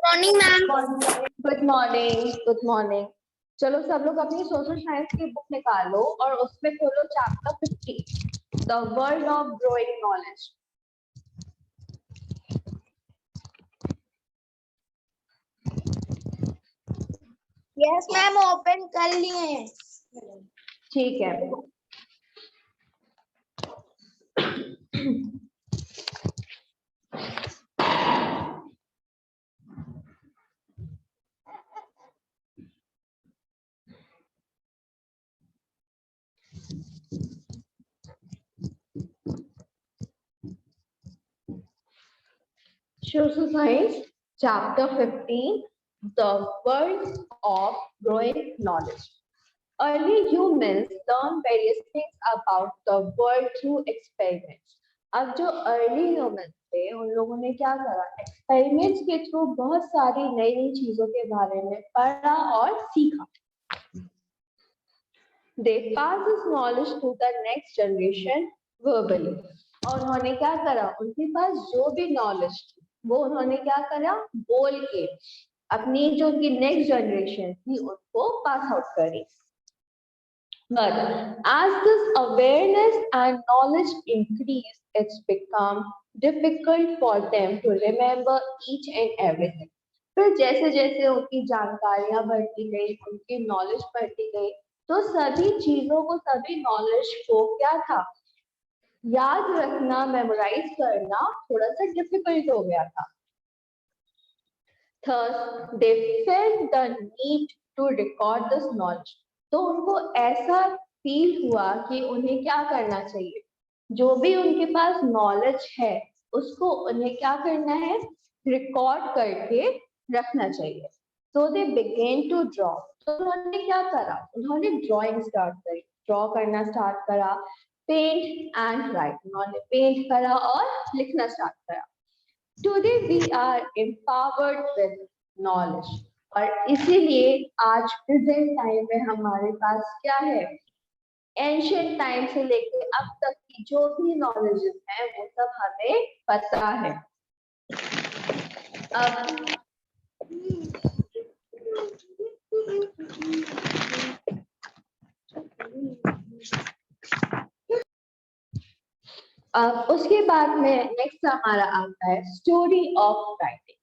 Morning ma'am. Good morning, good morning. चलो सब लोग अपनी सोशल साइंस की बुक निकालो और उसमें खोलो chapter 50, the world of growing knowledge. Yes ma'am, open कर लिए। ठीक है। Social Science, Chapter 15, The World of Growing Knowledge. Early humans learned various things about the world through experiments. अब जो अर्ली ह्यूमंस थे उन लोगों ने क्या करा, एक्सपेरिमेंट्स के थ्रू बहुत सारी नई नई चीजों के बारे में पढ़ा और सीखा। They pass this knowledge to the next generation verbally. और उन्होंने क्या करा, उनके पास जो भी नॉलेज थी वो उन्होंने क्या करा, बोल के अपनी जो उनकी नेक्स्ट जनरेशन थी उनको पास आउट करी। But as this awareness and knowledge increase, it's become difficult for them to remember each and everything. फिर जैसे जैसे उनकी जानकारियां बढ़ती गई, उनकी नॉलेज बढ़ती गई, तो सभी चीजों को, सभी नॉलेज को क्या था, याद रखना, मेमोराइज करना थोड़ा सा डिफिकल्ट हो गया था। Thus, they felt the need to record this knowledge. तो उनको ऐसा फील हुआ कि उन्हें क्या करना चाहिए, जो भी उनके पास नॉलेज है उसको उन्हें क्या करना है, रिकॉर्ड करके रखना चाहिए। So they began to draw. तो उन्होंने क्या करा, उन्होंने ड्राइंग स्टार्ट करी, ड्रॉ करना स्टार्ट करा, पेंट एंड राइट, उन्होंने पेंट करा और लिखना स्टार्ट करा। Today we are empowered with knowledge. और इसीलिए आज प्रेजेंट टाइम में हमारे पास क्या है, एंशिएंट टाइम से लेके अब तक की जो भी नॉलेजेस हैं वो सब हमें पता है। अब उसके बाद में नेक्स्ट हमारा आता है स्टोरी ऑफ राइटिंग।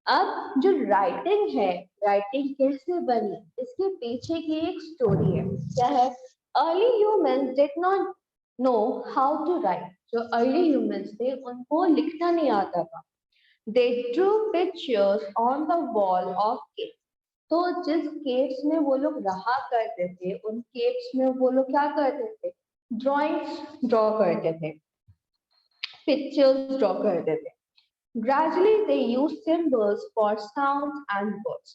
अब जो राइटिंग है, राइटिंग कैसे बनी, इसके पीछे की एक स्टोरी है। क्या है, early humans did not know how to write. जो अर्ली ह्यूमंस थे उनको लिखना नहीं आता था। They drew pictures on the wall of cave. तो जिस केव्स में वो लोग रहा करते थे, उन केव्स में वो लोग क्या करते थे, ड्राइंग्स ड्रॉ करते थे, पिक्चर्स ड्रॉ करते थे। Gradually they use symbols for sounds and words.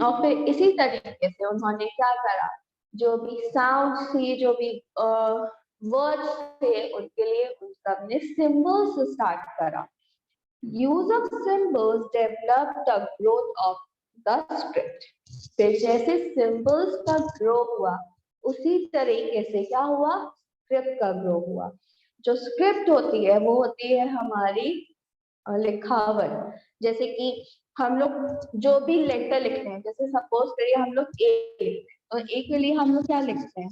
और फिर इसी तरीके से उन्होंने क्या करा, जो भी साउंड थे, जो भी वर्ड्स थे, उनके लिए उन सब ने सिंबल्स से स्टार्ट करा। Use of symbols develop the growth of the script. फिर जैसे सिंबल्स का ग्रो हुआ उसी तरीके से क्या हुआ, स्क्रिप्ट का ग्रो हुआ। जो स्क्रिप्ट होती है वो होती है हमारी लिखावट। जैसे कि हम लोग जो भी लेटर लिखते हैं, जैसे सपोज करिए हम लोग ए, और ए के लिए हम लोग क्या लिखते हैं,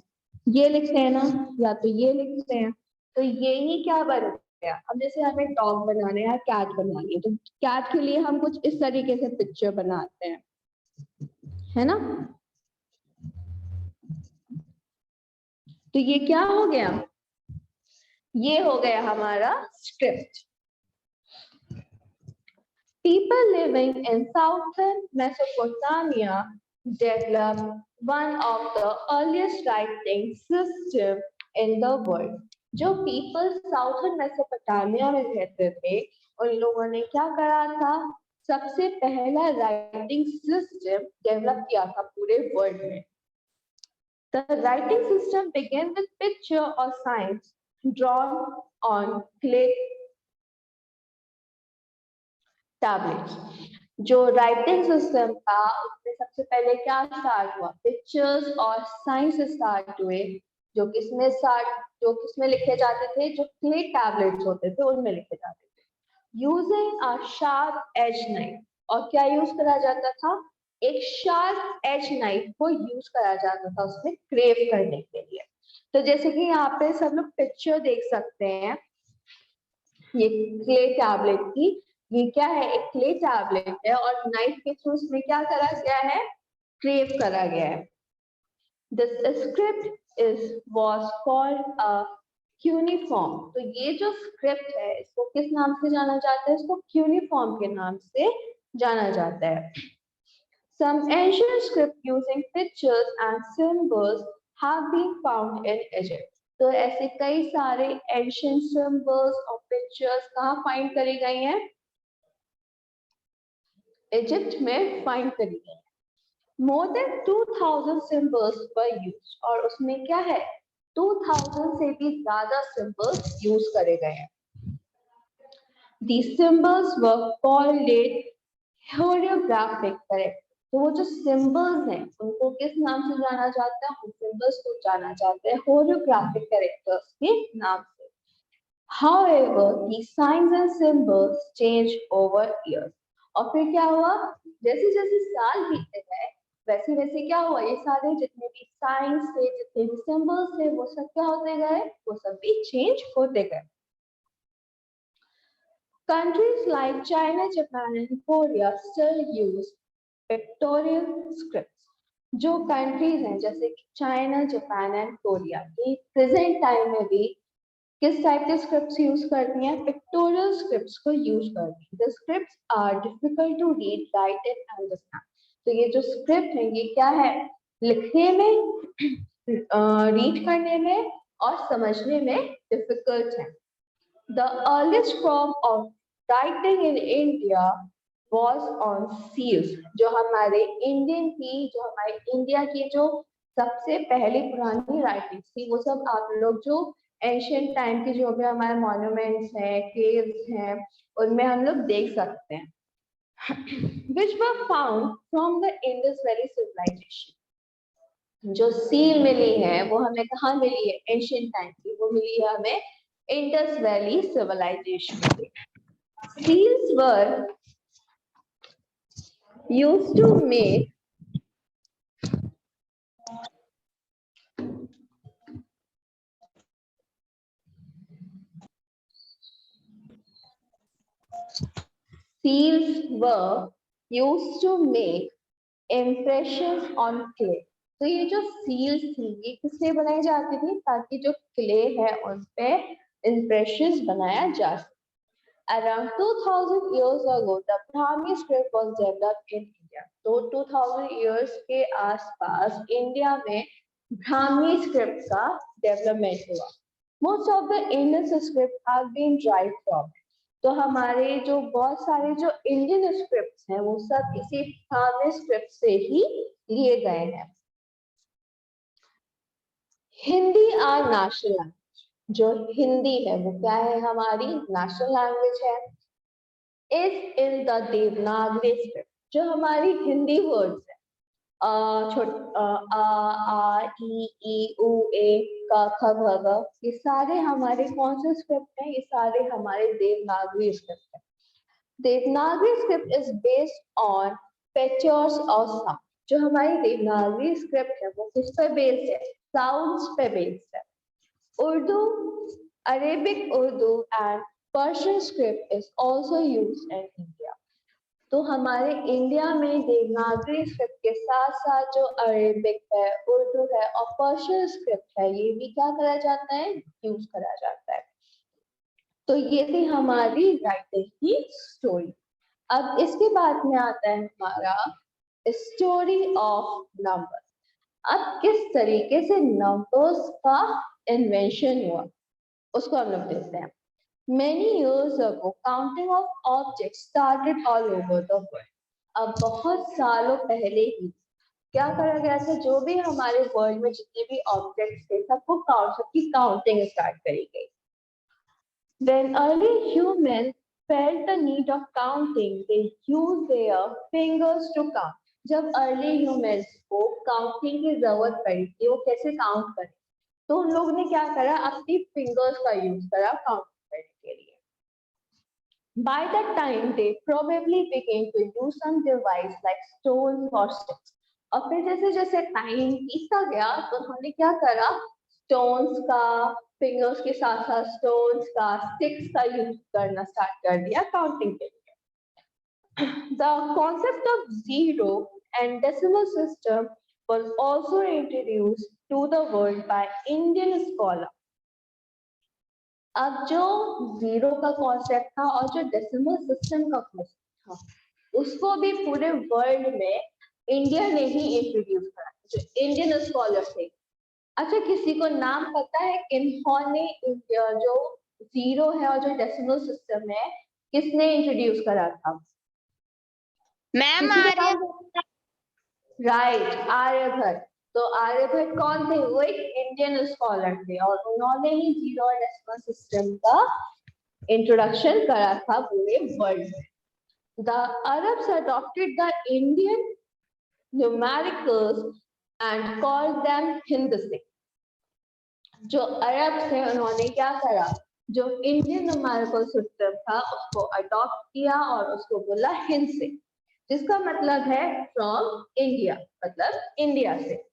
ये लिखते हैं ना, या तो ये लिखते हैं। तो ये ही क्या बन गया। अब जैसे हमें डॉग बनाने या कैट बनानी है, तो कैट के लिए हम कुछ इस तरीके से पिक्चर बनाते हैं, है ना। तो ये क्या हो गया, ये हो गया हमारा script. People living in southern Mesopotamia developed one of the earliest writing system in the world. जो people southern Mesopotamia में रहते थे, उन लोगों ने क्या करा था, सबसे पहला writing system डेवलप किया था पूरे वर्ल्ड में। The writing system began with picture or signs drawn on clay tablets. जो राइटिंग सिस्टम था उसमें सबसे पहले क्या स्टार्ट हुआ, पिक्चर्स और साइंस स्टार्ट हुए, जो किसमें लिखे जाते थे, जो क्ले टैबलेट्स होते थे उनमें लिखे जाते थे। Using a sharp edge knife. और क्या यूज करा जाता था? एक शार्प एज नाइफ को यूज करा जाता था उसमें क्रेव करने के लिए। तो जैसे कि यहाँ पे सब लोग पिक्चर देख सकते हैं, ये क्ले टैबलेट की, ये क्या है? एक क्ले टैबलेट है और नाइफ के थ्रू उसमें क्या करा गया है? क्रेव करा गया है। This script was called a cuneiform। तो ये जो स्क्रिप्ट है इसको किस नाम से जाना जाता है? इसको क्यूनिफॉर्म के नाम से जाना जाता है। Some ancient script using pictures and symbols have been found in Egypt। तो ऐसे कई सारे ancient symbols और pictures कहाँ फाइंड करी गई हैं? इजिप्ट में फाइंड करी गई। More than 2000 symbols were used। और उसमें क्या है? 2000 से भी ज्यादा symbols यूज करे गए हैं। These symbols were called hieroglyphic, correct? तो वो जो symbols हैं उनको किस नाम से जाना जाता है? उन symbols को जाना जाता है hieroglyphic characters के नाम से। However, these signs and symbols change over years। और फिर क्या हुआ? जैसे जैसे साल बीतते गए वैसे वैसे क्या हुआ? ये सारे जितने भी साइंस थे, जितने भी सिंबल्स थे, वो सब क्या होते गए? वो सब भी चेंज होते गए। Countries like China, Japan and Korea still use pictorial scripts। जो कंट्रीज हैं जैसे कि चाइना, जापान एंड कोरिया, ये प्रेजेंट टाइम में भी किस टाइप के स्क्रिप्ट्स यूज करती हैं? पिक्टोरियल स्क्रिप्ट्स को यूज करती हैं। The scripts are difficult to read, write and understand. तो ये जो स्क्रिप्ट है ये क्या है? लिखने में, रीड करने में और समझने में डिफिकल्ट है। The earliest form of writing in India was on seals। जो हमारे इंडिया की जो सबसे पहली पुरानी राइटिंग थी वो सब आप लोग जो एंशियंट टाइम के जो भी हमारे मॉन्यूमेंट्स हैं, केव्स हैं, उनमें हम लोग देख सकते हैं। Which were found from the Indus Valley civilization। जो सील मिली है वो हमें कहाँ मिली है? एंशियंट टाइम की, वो मिली है हमें इंडस वैली सिविलाइजेशन से। Seals were used to make seals were used to make impressions on clay। तो ये जो सील्स थी ये किससे बनाई जाती थी? ताकि जो क्ले है उन पे impressions बनाया जा सके। Around 2000 years ago, the Brahmi script was developed in India। तो 2000 years के आसपास इंडिया में ब्राह्मी स्क्रिप्ट का डेवलपमेंट हुआ। Most of the Indian scripts have been derived from it। तो हमारे जो बहुत सारे जो इंडियन स्क्रिप्ट्स हैं वो सब इसी ब्राह्मी स्क्रिप्ट से ही लिए गए हैं। Hindi are national language. जो हिंदी है वो क्या है? हमारी नेशनल लैंग्वेज है। Is in the Devanagari script. जो हमारी हिंदी वर्ड्स है, आ ई उ ए क ख ग घ, ये सारे हमारे कौन से स्क्रिप्ट हैं? ये सारे हमारे देवनागरी स्क्रिप्ट है। Devanagari script is based on pictures और साउंड। जो हमारी देवनागरी स्क्रिप्ट है वो किस पर बेस्ड है? साउंड्स पे बेस्ड है। Urdu, Arabic Urdu and Persian script is also used in India। तो हमारे इंडिया में देवनागरी स्क्रिप्ट के साथ साथ जो अरेबिक है, उर्दू है और पर्शियन स्क्रिप्ट है ये भी क्या करा जाता है? यूज करा जाता है। तो ये थी हमारी राइटिंग की स्टोरी। अब इसके बाद में आता है हमारा स्टोरी ऑफ नंबर। अब किस तरीके से नंबर्स का इन्वेंशन हुआ उसको हम लोग देखते हैं। Many years ago, counting of objects started all over the world। अब बहुत सालों पहले ही क्या करा गया था? जो भी हमारे वर्ल्ड में जितने भी ऑब्जेक्ट्स थे सबको सबकी काउंटिंग स्टार्ट करी गई। When early humans felt the need of counting, they used their fingers to count। जब early humans को काउंटिंग की जरूरत पड़ी कि वो कैसे काउंट करें, तो उन लोगों ने क्या करा? अपनी फिंगर्स का यूज करा काउंट करने के लिए। By that time, they probably began to use some device like stones or sticks. और फिर जैसे जैसे टाइम बीतता गया तो उन्होंने क्या करा, स्टोन्स का, फिंगर्स के साथ साथ स्टोन्स का, स्टिक्स का यूज करना स्टार्ट कर दिया काउंटिंग के लिए. The concept of zero and decimal system was also introduced to the world by Indian scholar. अब जो जीरो का कॉन्सेप्ट था और जो डेसिमल सिस्टम का कॉन्सेप्ट था उसको भी पूरे वर्ल्ड में इंडिया ने ही इंट्रोड्यूस करा, जो इंडियन स्कॉलर थे. अच्छा, किसी को नाम पता है इन्होंने जो जीरो है और जो डेसिमल सिस्टम है किसने इंट्रोड्यूस करा था? Ma'am right, Aryabhatta. तो आर्यभट्ट कौन थे? वो एक इंडियन स्कॉलर थे और उन्होंने ही जीरो और डेसिमल सिस्टम का इंट्रोडक्शन करा था पूरे वर्ल्ड में. The Arabs adopted the Indian numericals and called them Hindustan. जो अरब थे उन्होंने क्या करा, जो इंडियन न्यूमेरिकल सिस्टम था उसको अडॉप्ट किया और उसको बोला हिंद से, जिसका मतलब है फ्रॉम इंडिया, मतलब इंडिया से.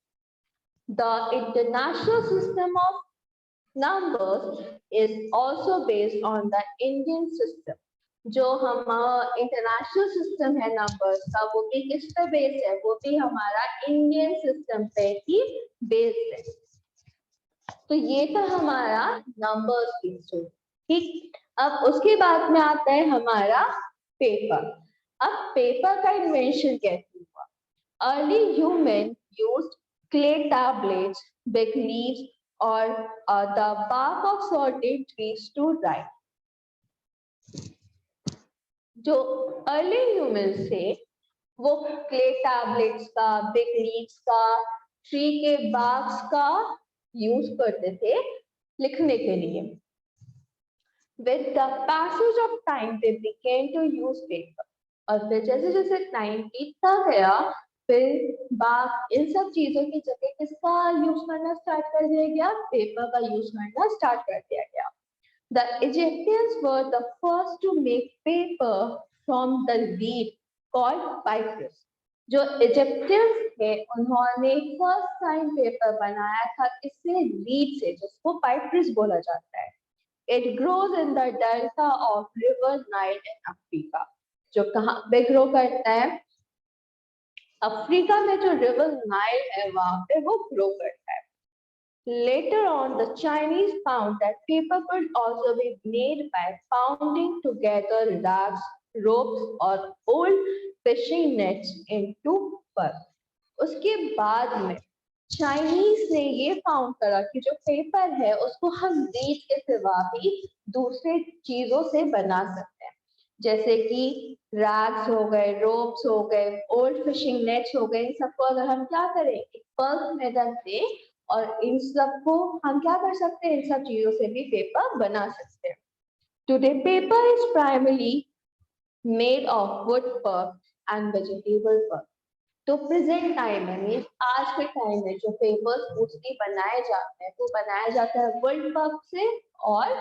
The international system of numbers is also based on the Indian system. जो हमारा इंटरनेशनल सिस्टम है नंबर्स का वो भी किस पे बेस्ड है? वो भी हमारा इंडियन सिस्टम पे ही बेस्ड है. तो ये था हमारा नंबर्स की स्टोरी. ठीक, अब उसके बाद में आता है हमारा पेपर. अब पेपर का इन्वेंशन कैसे हुआ? Early human used clay tablets, big leaves, or the bark of certain trees to write. जो अर्ली ह्यूमन थे वो क्ले टैबलेट्स का, बिग लीव्स का, ट्री के बार्क्स का यूज करते थे लिखने के लिए. With the passage of time, they began to use paper. और फिर जैसे जैसे टाइम बीतता गया फिर बात इन सब चीजों की जगह किसका यूज करना स्टार्ट कर दिया गया? पेपर का यूज करना स्टार्ट कर दिया गया. The Egyptians were the first to make paper from the reed called papyrus. जो इजिप्टियंस थे उन्होंने फर्स्ट टाइम पेपर बनाया था किससे? रीड से, जिसको पाइपरस बोला जाता है. It grows in the delta of river Nile in Africa. जो कहाँ पे ग्रो करता है? अफ्रीका में जो रिवर नाइल है वहां पे वो ग्रो करता है. Later on, the Chinese found that paper could also be made by pounding together rags, ropes or old fishing nets into pulp. उसके बाद में चाइनीज ने ये फाउंड करा कि जो पेपर है उसको हम रीड के सिवा भी दूसरे चीजों से बना सकते हैं, जैसे कि रैग्स हो गए, रोप्स हो गए, ओल्ड फिशिंग नेट्स हो गए. इन सबको अगर हम क्या करें, एक पल्प में रख दें और इन सबको हम क्या कर सकते हैं, इन सब चीजों से भी पेपर बना सकते हैं. Today paper is primarily made of wood pulp and vegetable pulp. तो प्रेजेंट टाइम में मीन्स आज के टाइम में जो पेपर्स मोस्टली बनाए जाते हैं वो बनाया जाता है वुड पल्प से और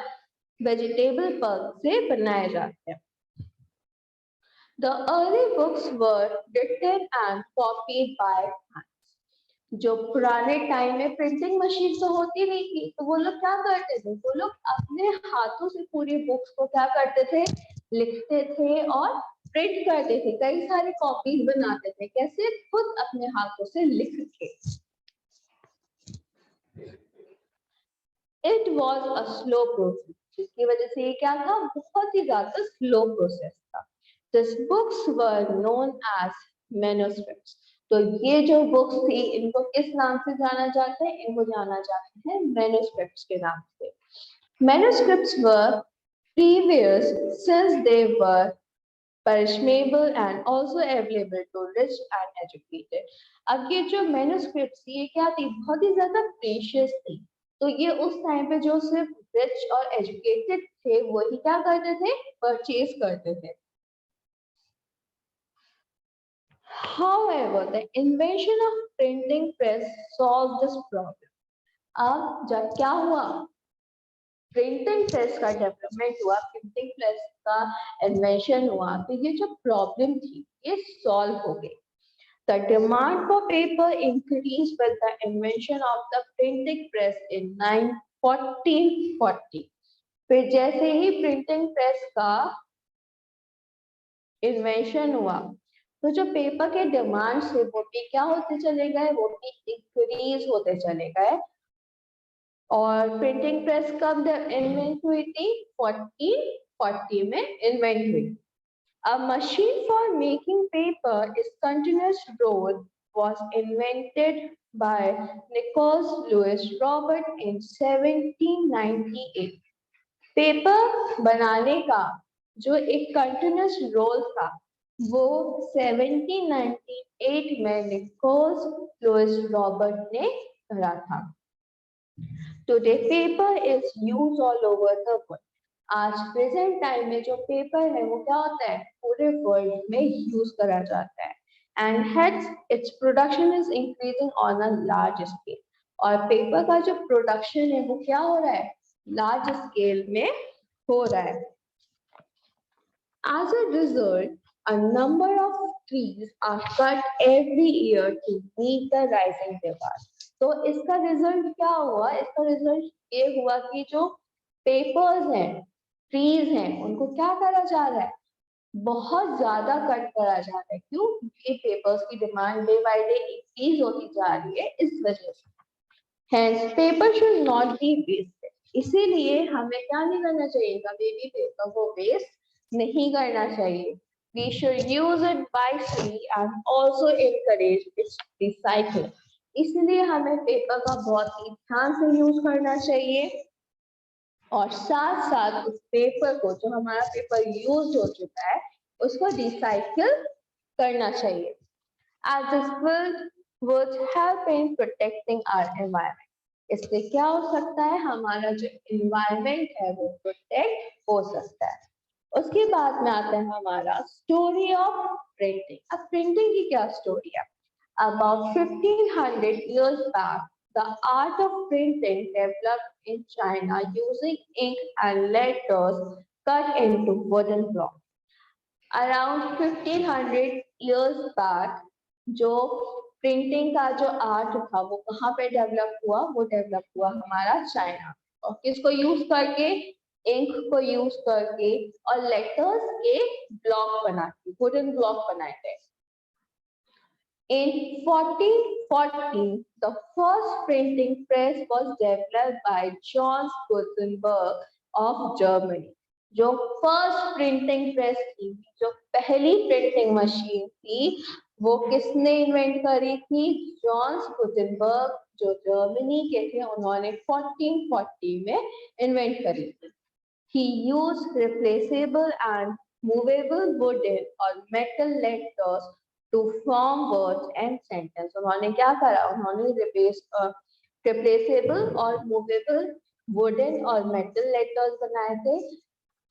वेजिटेबल पल्प से बनाए जाते हैं. The early books were written and copied by hand. जो पुराने टाइम में प्रिंटिंग मशीन तो होती नहीं थी तो वो लोग क्या करते थे, वो लोग अपने हाथों से पूरी बुक्स को क्या करते थे, लिखते थे और प्रिंट करते थे. कई सारे कॉपीज बनाते थे, कैसे? खुद अपने हाथों से लिख के. It was a slow process, जिसकी वजह से ये क्या था, बहुत ही ज्यादा स्लो प्रोसेस था. These books were known as manuscripts. तो ये जो बुक्स थी इनको किस नाम से जाना जाता है? इनको जाना जाता है manuscripts के नाम से. Manuscripts were previous since they were perishable and also available to rich and educated. अब ये जो manuscripts थी ये क्या थी? बहुत ही ज्यादा precious थी. तो ये उस टाइम पे जो सिर्फ रिच और एजुकेटेड थे वही क्या करते थे? परचेज करते थे. However, the invention of printing press solved this problem. अब जब क्या हुआ, प्रिंटिंग प्रेस का डेवलपमेंट हुआ, प्रिंटिंग प्रेस का इन्वेंशन हुआ, तो ये जो प्रॉब्लम थी ये सॉल्व हो गई। The demand for paper increased with the invention of the printing press in 1440. फिर जैसे ही प्रिंटिंग प्रेस का इन्वेंशन हुआ तो जो पेपर के डिमांड से वो भी क्या होते चले गए, वो भी इंक्रीज होते चले गए। और प्रिंटिंग प्रेस कब इन्वेंट हुई थी? 1440 में इन्वेंट हुई। A machine for making paper is continuous roll was invented by Nicholas Lewis Robert in 1798. Paper बनाने का जो एक कंटिन्यूस रोल था वो 1798 में निकोलस लुइस रॉबर्ट ने करा था। Today paper is used all over the world. आज प्रेजेंट टाइम में जो पेपर है वो क्या होता है, पूरे वर्ल्ड में यूज करा जाता है। And hence its production is increasing on a large scale. और पेपर का जो प्रोडक्शन है वो क्या हो रहा है, लार्ज स्केल में हो रहा है। As a result, a number of trees are cut every year to meet the rising demand. तो इसका रिजल्ट क्या हुआ, इसका रिजल्ट ये हुआ कि जो पेपर्स हैं, ट्रीज हैं, उनको क्या करा जा रहा है, बहुत ज्यादा कट करा जा रहा है। क्यों? क्योंकि पेपर्स की demand day by day increase होती जा रही है, इस वजह से। Hence, paper should not be wasted. इसीलिए हमें क्या नहीं करना चाहिए, कभी भी पेपर को वेस्ट नहीं करना चाहिए। We should use it wisely and also encourage its recycling. इसलिए हमें पेपर का बहुत ही ध्यान से यूज करना चाहिए और साथ साथ उस पेपर को, जो हमारा पेपर यूज हो चुका है, उसको रिसाइकिल करना चाहिए। As this would help in protecting our environment. इससे क्या हो सकता है, हमारा जो environment है वो प्रोटेक्ट हो सकता है। उसके बाद में आता है हमारा स्टोरी ऑफ प्रिंटिंग। अब प्रिंटिंग की क्या स्टोरी है? About 1500 years back, the art of printing developed in China using ink and letters cut into wooden blocks. Around 1500 years back, जो प्रिंटिंग का जो आर्ट था वो कहाँ पे डेवलप हुआ? वो डेवलप हुआ हमारा चाइना। और किसको यूज करके? इंक को यूज करके और लेटर्स के ब्लॉक बना के, वुडन ब्लॉक बनाए गए। In 1440, the first printing press was developed by John Gutenberg of Germany. जो फर्स्ट प्रिंटिंग प्रेस थी, जो पहली प्रिंटिंग मशीन थी, वो किसने इन्वेंट करी थी? जॉन गुटेनबर्ग, जो जर्मनी के थे, उन्होंने 1440 में इन्वेंट करी थी। He used replaceable and movable wooden or metal letters to form words and sentences. उन्होंने क्या करा? उन्होंने replaceable और movable wooden और metal letters बनाए थे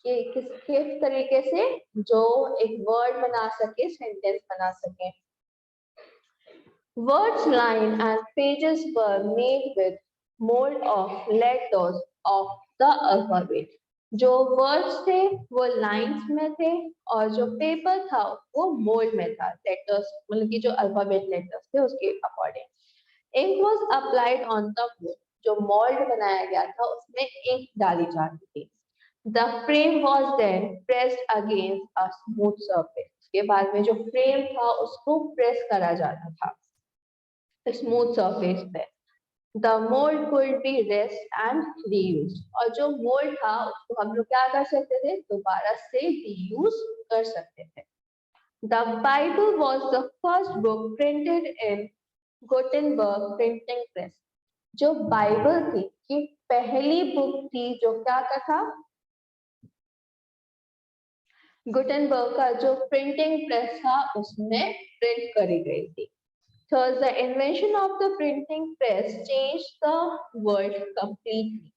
कि किस तरीके से जो एक वर्ड बना सके, सेंटेंस बना सके। Words, line and pages were made with mold of letters of the alphabet. जो वर्ड्स थे वो लाइंस में थे और जो पेपर था वो मोल्ड में था, लेटर्स मतलब कि जो अल्फाबेट लेटर्स थे उसके according. Ink was applied on the mould, जो मोल्ड बनाया गया था उसमें इंक डाली जाती थी। The frame was then pressed against a smooth surface. उसके बाद में जो फ्रेम था उसको प्रेस करा जाता था स्मूथ सरफेस पे। The mold could be raised and reused. और जो मोल्ड था उसको हम लोग क्या कर सकते थे? दोबारा से रीयूज कर सकते थे। The Bible was the first book printed in Gutenberg printing press. जो बाइबल थी कि पहली बुक थी जो क्या था? गुटेनबर्ग का जो प्रिंटिंग प्रेस था उसमें प्रिंट करी गई थी। Thus, the invention of the printing press changed the world completely.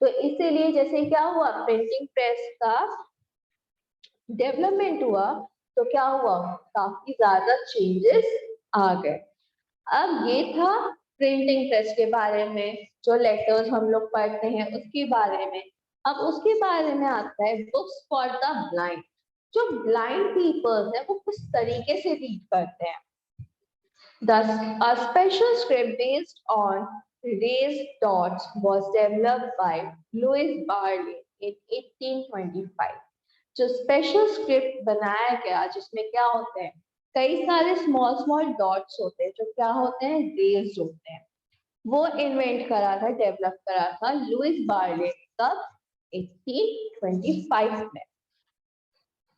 तो इसीलिए जैसे क्या हुआ, प्रिंटिंग प्रेस का डेवलपमेंट हुआ तो क्या हुआ, काफी ज्यादा चेंजेस आ गए। अब ये था प्रिंटिंग प्रेस के बारे में, जो लेटर्स हम लोग पढ़ते हैं उसके बारे में। अब उसके बारे में आता है बुक्स फॉर द ब्लाइंड। जो ब्लाइंड पीपल है वो किस तरीके से रीड करते हैं। Thus, a special script based on raised dots was developed by Louis Barley in 1825. जो स्पेशल स्क्रिप्ट बनाया गया जिसमें क्या होते हैं, कई सारे स्मॉल स्मॉल डॉट्स होते हैं जो क्या होते हैं, रेज्ड होते हैं, वो इन्वेंट करा था, डेवलप करा था लुइस बार्ले कब, 1825 में।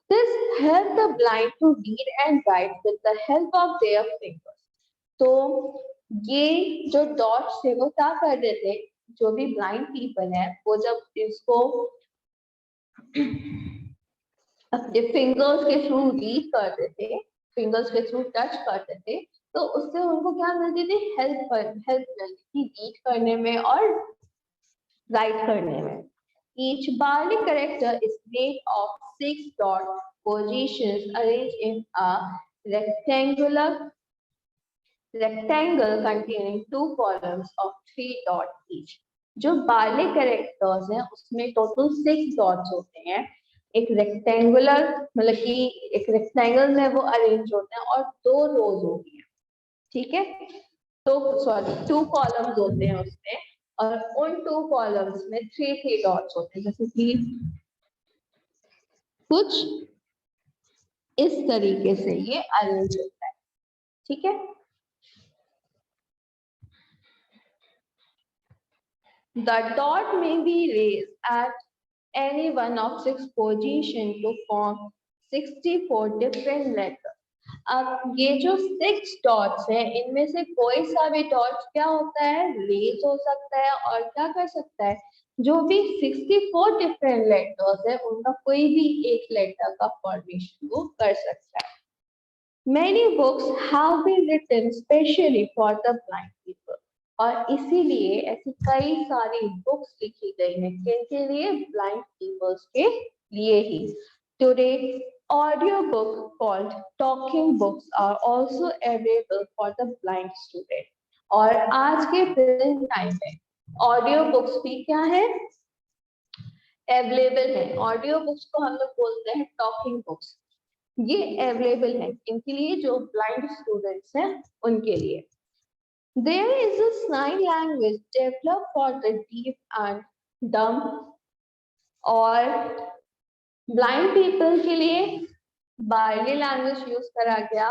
This helped the blind to read and write with the help of their fingers. तो ये जो डॉट्स थे वो क्या कर रहे थे, जो भी ब्लाइंड पीपल है वो जब इसको अपने फिंगर्स के थ्रू रीड करते थे, फिंगर्स के थ्रू टच करते थे, तो उससे उनको क्या मिलती थी, हेल्प मिलती थी रीड करने में और राइट करने में। Each Barley character is made of 6 dot positions arranged in a rectangle containing 2 columns of 3 dot each. जो बार्ले कैरेक्टर्स हैं उसमें टोटल 6 डॉट्स होते हैं, एक रेक्टेंगुलर मतलब कि एक रेक्टेंगल में वो अरेंज होते हैं और 2 रोज होती हैं, ठीक है, तो सॉरी 2 कॉलम्स होते हैं उसमें और उन 2 कॉलम्स में 3 डॉट्स होते हैं, जैसे कि कुछ इस तरीके से ये अरेंज होता है, ठीक है। The dot may be raised at any one of 6 positions to form 64 different letters. अब ये जो 6 डॉट्स हैं इनमें से कोई सा भी डॉट्स क्या होता है, रेज हो सकता है और क्या कर सकता है, जो भी 64 डिफरेंट लेटर्स है उनका कोई भी एक लेटर का फॉर्मेशन वो कर सकता है। Many books have been written specially for the blind people. और इसीलिए ऐसी कई सारी बुक्स लिखी गई हैं किनके लिए, ब्लाइंड पीपल्स के लिए ही। Today audio book called talking books are also available for the blind student. और आज के प्रेजेंट टाइम में ऑडियो बुक्स भी क्या है, अवेलेबल है। ऑडियो बुक्स को हम लोग बोलते हैं टॉकिंग बुक्स, ये अवेलेबल है इनके लिए जो ब्लाइंड स्टूडेंट्स हैं उनके लिए। There is a sign language developed for the deaf and dumb और ब्लाइंड पीपल के लिए बार्ली लैंग्वेज यूज करा गया।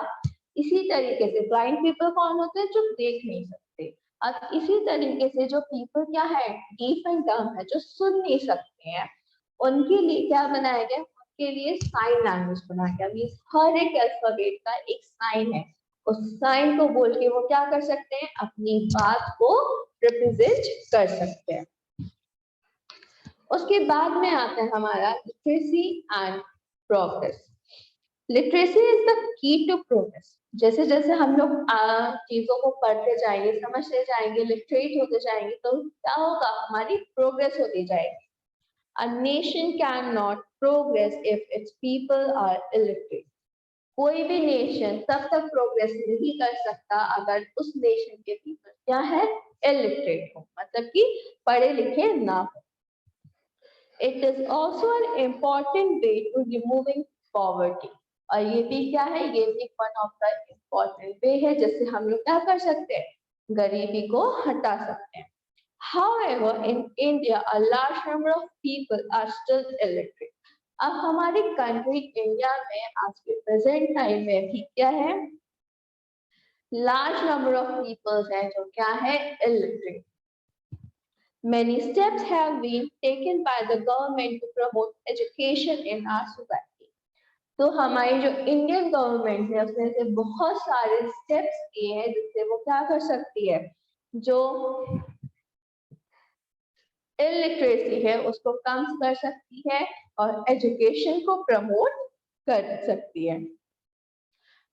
इसी तरीके से ब्लाइंड पीपल कौन होते हैं, जो देख नहीं सकते। अब इसी तरीके से जो पीपल क्या है, डीफ एंड डम है, जो सुन नहीं सकते हैं, उनके लिए क्या बनाया गया, उनके लिए साइन लैंग्वेज बनाया गया। मींस हर एक अल्फाबेट का एक साइन है, उस साइन को बोल के वो क्या कर सकते हैं, अपनी बात को रिप्रेजेंट कर सकते हैं। उसके बाद में आता है हमारा literacy and progress. Literacy is the key to progress. जैसे जैसे हम लोग चीजों को पढ़ते जाएंगे, समझते जाएंगे, लिटरेट होते जाएंगे, तो क्या होगा, हमारी प्रोग्रेस होती जाएगी। A nation cannot progress if its people are illiterate. कोई भी नेशन तब तक प्रोग्रेस नहीं कर सकता अगर उस नेशन के पीपल क्या है, इलिटरेट हो, मतलब कि पढ़े लिखे ना हो। It is also an important way to removing poverty. और ये भी क्या है, ये भी one of the important way है जिससे हम लोग क्या कर सकते हैं, गरीबी को हटा सकते हैं। However, in India, a large number of people are still illiterate. अब हमारी कंट्री इंडिया में आज के प्रेजेंट टाइम में भी क्या है, लार्ज नंबर ऑफ पीपल्स हैं जो क्या है, illiterate. Many steps have been taken by the government to promote education in our society. तो हमारी जो इंडियन गवर्नमेंट है उसने से बहुत सारे स्टेप्स किए हैं जिससे वो क्या कर सकती है, जो इलिटरेसी है उसको कम कर सकती है और एजुकेशन को प्रमोट कर सकती है।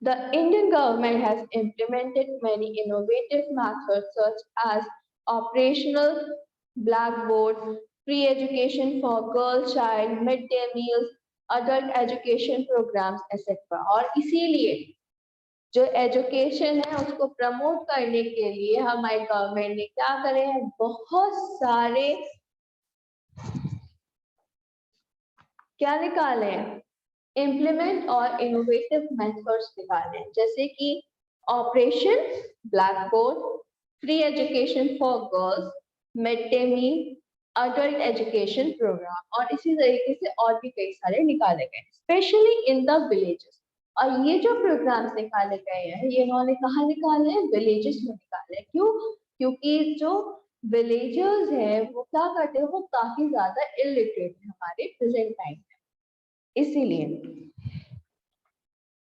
The Indian government has implemented many innovative methods such as operational blackboard, free education for girl child, midday meals, adult education programs, etc. और इसीलिए जो एजुकेशन है उसको प्रमोट करने के लिए हमारी गवर्नमेंट ने क्या करे हैं, बहुत सारे क्या निकाले? इम्प्लीमेंट और इनोवेटिव मेथड्स निकाले, जैसे कि operation blackboard, free education for girls, mid day meal, adult education programme, और इसी तरीके से और भी कई सारे निकाले गए, स्पेशली इन द विलेजेस। और ये जो प्रोग्राम्स निकाले गए हैं, ये इन्होंने कहाँ निकाले हैं? विलेजेस में निकाले हैं। क्यों? क्योंकि जो विलेजर्स है वो क्या करते हैं, वो काफी ज्यादा इलिटरेट है हमारे प्रेजेंट टाइम में, इसीलिए।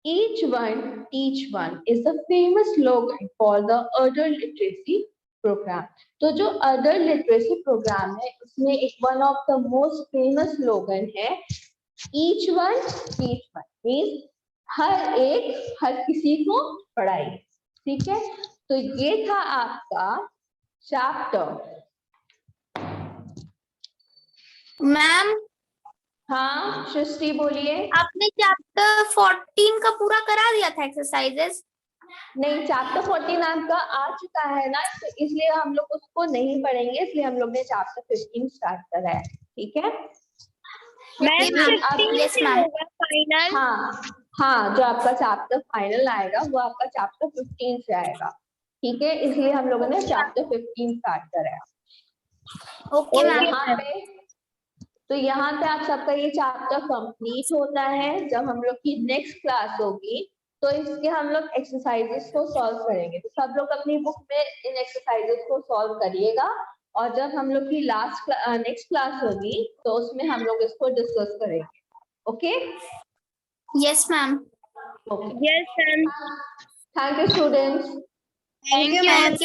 Each one teach one is the famous slogan for the adult literacy program. तो जो adult literacy program है, उसमें एक one of the most famous slogan है each one teach one, means हर एक हर किसी को पढ़ाई। ठीक है, तो ये था आपका चैप्टर। मैम हाँ सृष्टि बोलिए। आपने चैप्टर 14 का पूरा करा दिया था एक्सरसाइजेस? नहीं, चैप्टर 14 आपका आ चुका है ना, तो इसलिए हम लोग उसको नहीं पढ़ेंगे, इसलिए हम लोग ने चैप्टर 15 स्टार्ट करा है। ठीक है फाइनल। हाँ, जो आपका चैप्टर फाइनल आएगा वो आपका चैप्टर 15 से आएगा। ठीक है, इसलिए हम लोगों ने चैप्टर 15 स्टार्ट करा है। ओके तो यहाँ पे आप सबका ये चैप्टर कंप्लीट होता है। जब हम लोग की नेक्स्ट क्लास होगी तो इसके हम लोग एक्सरसाइजेस को सॉल्व करेंगे, तो सब लोग अपनी बुक में इन एक्सरसाइजेस को सॉल्व करिएगा, और जब हम लोग की नेक्स्ट क्लास होगी तो उसमें हम लोग इसको डिस्कस करेंगे। Okay? Yes ma'am. Okay, yes ma'am. Thank you students. Thank you ma'am.